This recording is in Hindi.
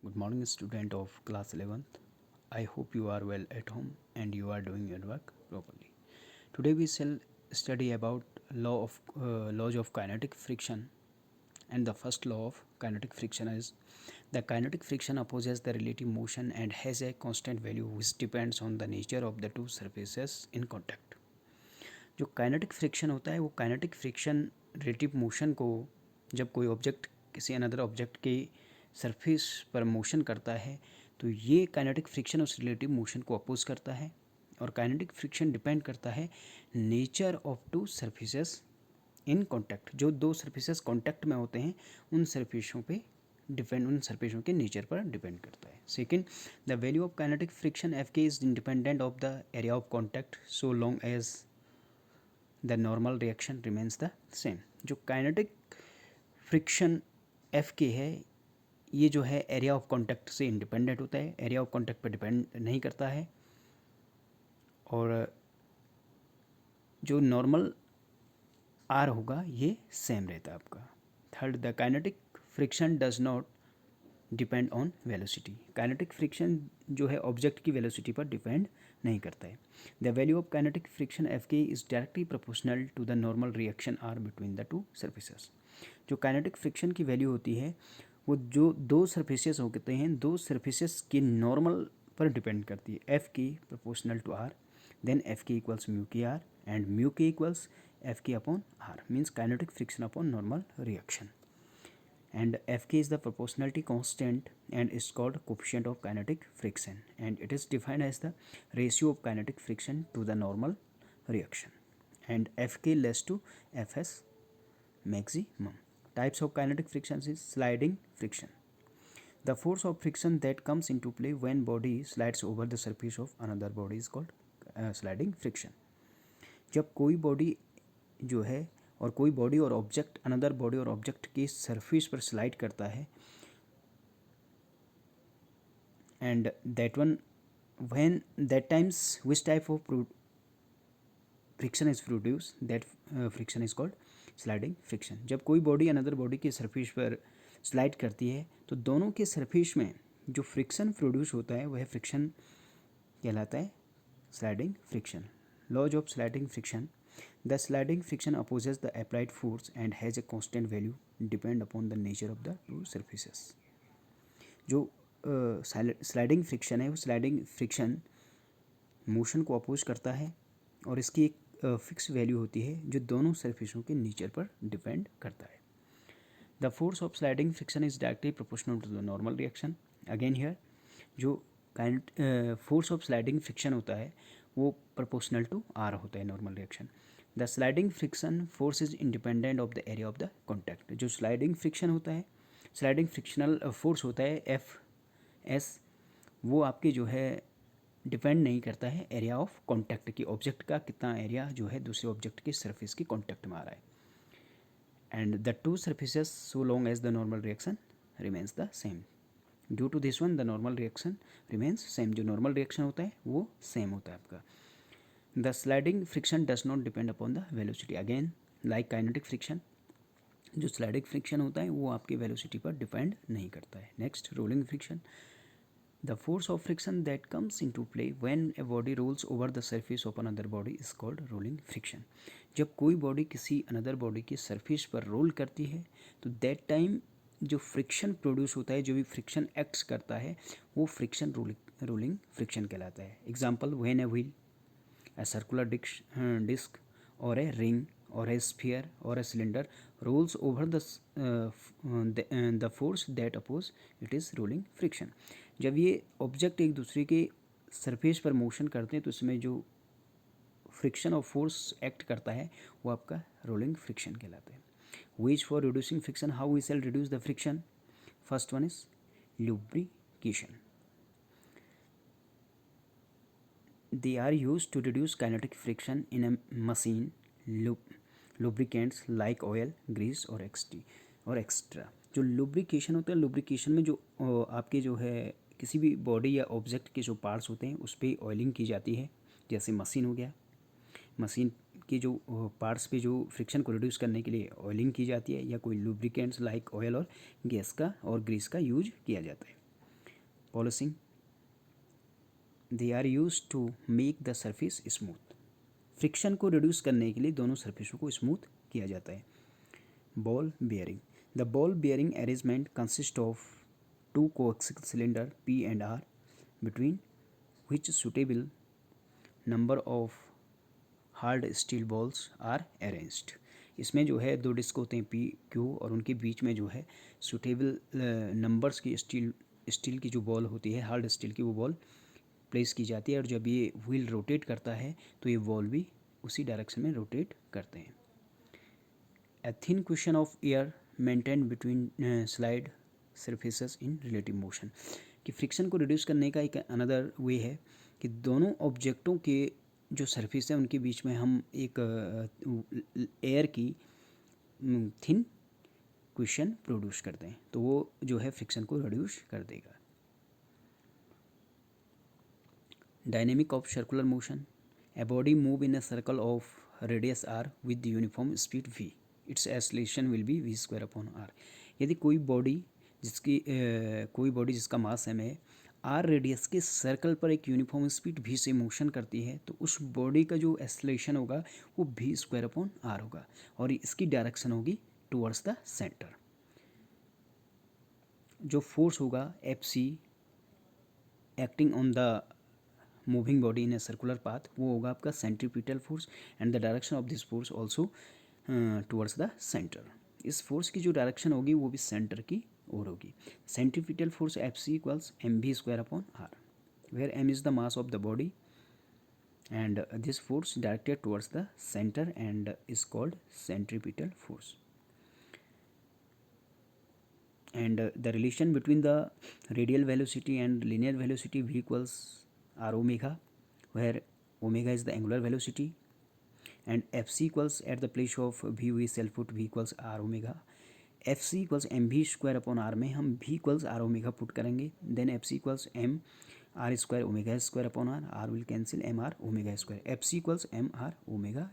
Good morning, student of class 11th. I hope you are well at home and you are doing your work properly. Today we shall study about laws of kinetic friction. And the first law of kinetic friction is the kinetic friction opposes the relative motion and has a constant value which depends on the nature of the two surfaces in contact. जो काइनेटिक फ्रिक्शन होता है वो काइनेटिक फ्रिक्शन रिलेटिव मोशन को जब कोई ऑब्जेक्ट किसी अनदर ऑब्जेक्ट के सरफेस पर मोशन करता है तो ये काइनेटिक फ्रिक्शन उस रिलेटिव मोशन को अपोज करता है और काइनेटिक फ्रिक्शन डिपेंड करता है nature of to surfaces in contact. जो दो सरफेसेस कॉन्टैक्ट में होते हैं उन सरफेसों पे डिपेंड उन सरफेसों के नेचर पर डिपेंड करता है। Second, the value of kinetic friction f k is independent of the area of contact so long as the normal reaction remains the same. जो काइनेटिक फ्रिक्शन एफ के है ये जो है एरिया ऑफ कॉन्टैक्ट से इंडिपेंडेंट होता है, एरिया ऑफ कॉन्टैक्ट पर डिपेंड नहीं करता है और जो नॉर्मल आर होगा ये सेम रहता है आपका। Third, the kinetic friction does not depend on velocity. Kinetic friction जो है ऑब्जेक्ट की वेलोसिटी पर डिपेंड नहीं करता है। The value of kinetic friction f k is directly proportional to the normal reaction R between the two surfaces. जो काइनेटिक फ्रिक्शन की वैल्यू होती है वो जो दो सरफेसेस होते हैं दो सरफेसेस की नॉर्मल पर डिपेंड करती है। F k proportional to R, then F k equals mu k R and mu k equals F k upon R means kinetic friction upon normal reaction. And Fk is the proportionality constant and is called coefficient of kinetic friction, and it is defined as the ratio of kinetic friction to the normal reaction, and Fk less to Fs maximum. Types of kinetic frictions is sliding friction. The force of friction that comes into play when body slides over the surface of another body is called sliding friction. जब कोई बॉडी जो है और कोई बॉडी और ऑब्जेक्ट अनदर बॉडी और ऑब्जेक्ट की सरफेस पर स्लाइड करता है and that one when that times which type of friction is produce that friction is called sliding friction. जब कोई बॉडी अनदर बॉडी की सरफेस पर स्लाइड करती है तो दोनों के सरफेस में जो फ्रिक्शन प्रोड्यूस होता है वह फ्रिक्शन कहलाता है sliding friction. Laws of sliding friction, the sliding friction opposes the applied force and has a constant value depend upon the nature of the two surfaces. जो स्लाइडिंग फ्रिक्शन है वो स्लाइडिंग फ्रिक्शन मोशन को अपोज करता है और इसकी एक फिक्स वैल्यू होती है जो दोनों सरफेसों के नेचर पर डिपेंड करता है। The force of sliding friction is directly proportional to the normal reaction. Again here जो फोर्स ऑफ स्लाइडिंग फ्रिक्शन होता है वो प्रोपोर्शनल टू आर होता है normal reaction. The sliding friction force is independent of the area of the contact. जो स्लाइडिंग फ्रिक्शन होता है स्लाइडिंग फ्रिक्शनल फोर्स होता है एफ एस वो आपके जो है डिपेंड नहीं करता है एरिया ऑफ कॉन्टैक्ट की, ऑब्जेक्ट का कितना एरिया जो है दूसरे ऑब्जेक्ट के सरफेस के कॉन्टैक्ट में आ रहा है। And the two surfaces so long as the normal reaction remains the same. Due to this one the normal reaction remains same. जो नॉर्मल रिएक्शन होता है वो सेम होता है आपका। The sliding friction does not depend upon the velocity. Again like kinetic friction जो स्लाइडिंग फ्रिक्शन होता है वो आपकी वेलोसिटी पर डिपेंड नहीं करता है। Next, rolling friction. The force of friction that comes into play when a body rolls over the surface of another body is called rolling friction. जब कोई बॉडी किसी अनदर बॉडी की सरफेस पर रोल करती है तो दैट टाइम जो फ्रिक्शन प्रोड्यूस होता है, जो भी फ्रिक्शन एक्ट्स करता है वो फ्रिक्शन रोलिंग फ्रिक्शन कहलाता है। Example, when a wheel, a circular disc or a ring or a sphere or a cylinder rolls over the force that oppose it is rolling friction. जब ये ऑब्जेक्ट एक दूसरे के सरफेस पर मोशन करते हैं तो इसमें जो फ्रिक्शन और फोर्स एक्ट करता है वो आपका रोलिंग फ्रिक्शन कहलाता है। Ways for reducing friction, how we shall reduce the friction? First one is lubrication. They are used to reduce kinetic friction in a machine. Lubricants like oil, grease और एक्स्ट्रा। जो लुब्रिकेशन होता है, लुब्रिकेशन में जो आपके जो है किसी भी बॉडी या ऑब्जेक्ट के जो पार्ट्स होते हैं उस पर ऑयलिंग की जाती है। जैसे मशीन हो गया, मशीन के जो पार्ट्स पे जो फ्रिक्शन को रिड्यूस करने के लिए ऑयलिंग की जाती है, या कोई लुब्रिकेंट्स लाइक ऑयल और गैस का और ग्रीस का यूज किया जाता है। Polishing, they are use to make the surface smooth. Friction को रिड्यूस करने के लिए दोनों सरफेसों को स्मूथ किया जाता है। Ball bearing, the ball bearing arrangement consist of two coaxial cylinder P and R between which suitable number of hard steel balls are arranged. इसमें जो है दो डिस्क होते हैं P Q और उनके बीच में जो है सूटेबल नंबर्स की स्टील की जो बॉल होती है, हार्ड स्टील की, वो बॉल प्लेस की जाती है। और जब ये व्हील रोटेट करता है तो ये बॉल भी उसी डायरेक्शन में रोटेट करते हैं। A thin cushion of air maintained between slide surfaces in relative motion, कि फ्रिक्शन को रिड्यूस करने का एक अनदर वे है कि दोनों ऑब्जेक्टों के जो सरफेस है उनके बीच में हम एक एयर की थिन क्वेश्चन प्रोड्यूस करते हैं, तो वो जो है फ्रिक्शन को रिड्यूस कर देगा। Dynamic of circular motion, a body move in a circle of radius r with uniform speed v, it's acceleration will be v²/r। यदि कोई बॉडी जिसका मास m है, r रेडियस के सर्कल पर एक यूनिफॉर्म स्पीड v से मोशन करती है, तो उस बॉडी का जो एक्सेलरेशन होगा वो v²/r होगा और इसकी डायरेक्शन होगी टुवर्ड्स द सेंटर। जो फोर्स होगा Fc acting on the moving body in a circular path, वो होगा आपका centripetal force and the direction of this force also towards the centre. इस फोर्स की जो डायरेक्शन होगी वो भी सेंटर की ओर होगी। Centripetal force Fc = mv²/r, where m is the mass of the body and this force directed towards the center and is called centripetal force. And the relation between the radial velocity and linear velocity v = r omega, where omega is the angular velocity and Fc = at the place of v we shall put v = r omega. Fc = mv²/r में हम v = r omega पुट करेंगे, then Fc = m r² omega² r will cancel m r omega², Fc = m r omega²।